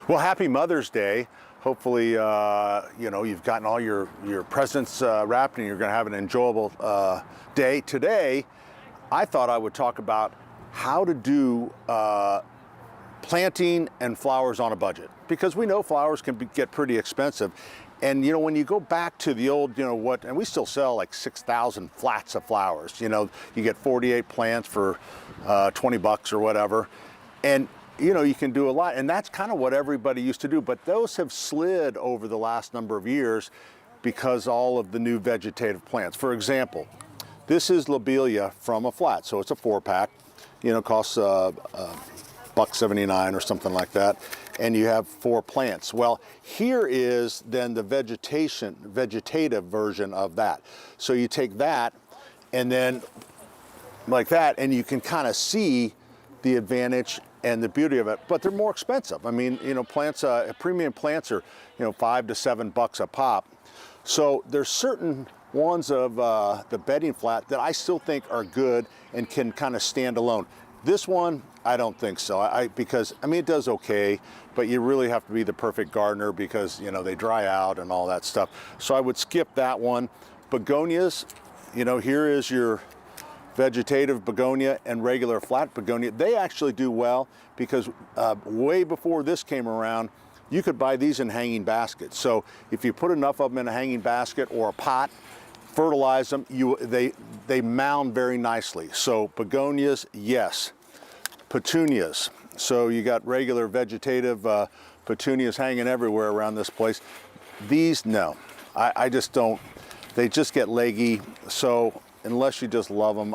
Well, happy Mother's Day. Hopefully, you've gotten all your presents wrapped and you're going to have an enjoyable day. Today, I thought I would talk about how to do planting and flowers on a budget, because we know flowers can get pretty expensive. And when you go back to the old, and we still sell like 6,000 flats of flowers. You get 48 plants for 20 bucks or whatever. And you can do a lot, and that's kind of what everybody used to do, but those have slid over the last number of years because all of the new vegetative plants. For example, this is lobelia from a flat, so it's a 4-pack, costs $1.79 or something like that, and you have 4 plants. Well, here is then the vegetative version of that. So you take that and then like that, and you can kind of see the advantage and the beauty of it, but they're more expensive. I mean, plants, premium plants are, $5 to $7 a pop. So there's certain ones of the bedding flat that I still think are good and can kind of stand alone. This one, I don't think so. Because it does okay, but you really have to be the perfect gardener because, they dry out and all that stuff. So I would skip that one. Begonias, here is your vegetative begonia and regular flat begonia. They actually do well because way before this came around, you could buy these in hanging baskets. So if you put enough of them in a hanging basket or a pot, fertilize them, they mound very nicely. So begonias, yes. Petunias. So you got regular vegetative petunias hanging everywhere around this place. These, no. I just don't. They just get leggy. So unless you just love them,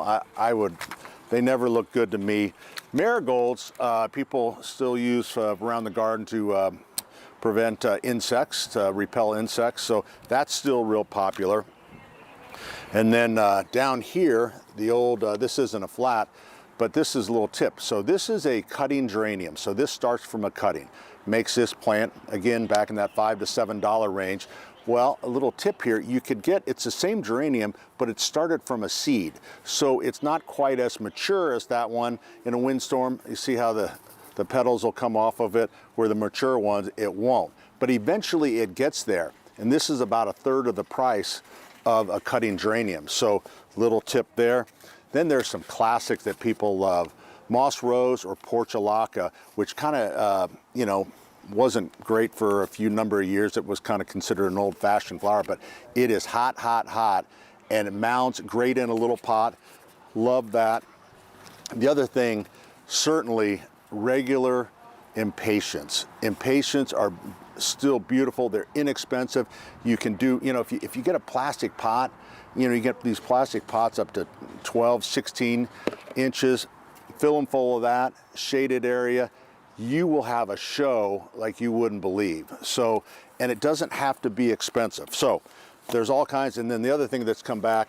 they never look good to me. Marigolds, people still use around the garden to prevent insects, to repel insects, so that's still real popular. And then down here, the old, this isn't a flat, but this is a little tip. So this is a cutting geranium, so this starts from a cutting. Makes this plant, again, back in that $5 to $7 range. Well, a little tip here, you could get, it's the same geranium, but it started from a seed. So it's not quite as mature as that one. In a windstorm, you see how the petals will come off of it, where the mature ones, it won't. But eventually it gets there. And this is about 1/3 of the price of a cutting geranium. So little tip there. Then there's some classics that people love. Moss rose or portulaca, which kind of, wasn't great for a few number of years. It was kind of considered an old-fashioned flower, but it is hot, hot, hot, and it mounts great in a little pot. Love that. The other thing, certainly regular impatiens. Impatiens are still beautiful. They're inexpensive. You can do, if you get a plastic pot, you get these plastic pots up to 12, 16 inches, fill them full of that, shaded area, you will have a show like you wouldn't believe. So, and it doesn't have to be expensive. So there's all kinds. And then the other thing that's come back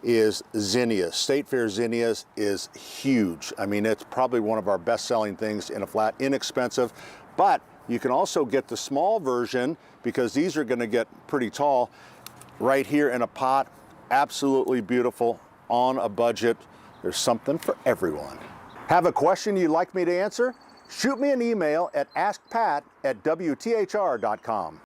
is zinnias. State Fair zinnias is huge. It's probably one of our best selling things in a flat, inexpensive, but you can also get the small version because these are going to get pretty tall right here in a pot. Absolutely beautiful on a budget. There's something for everyone. Have a question you'd like me to answer? Shoot me an email at askpat@wthr.com.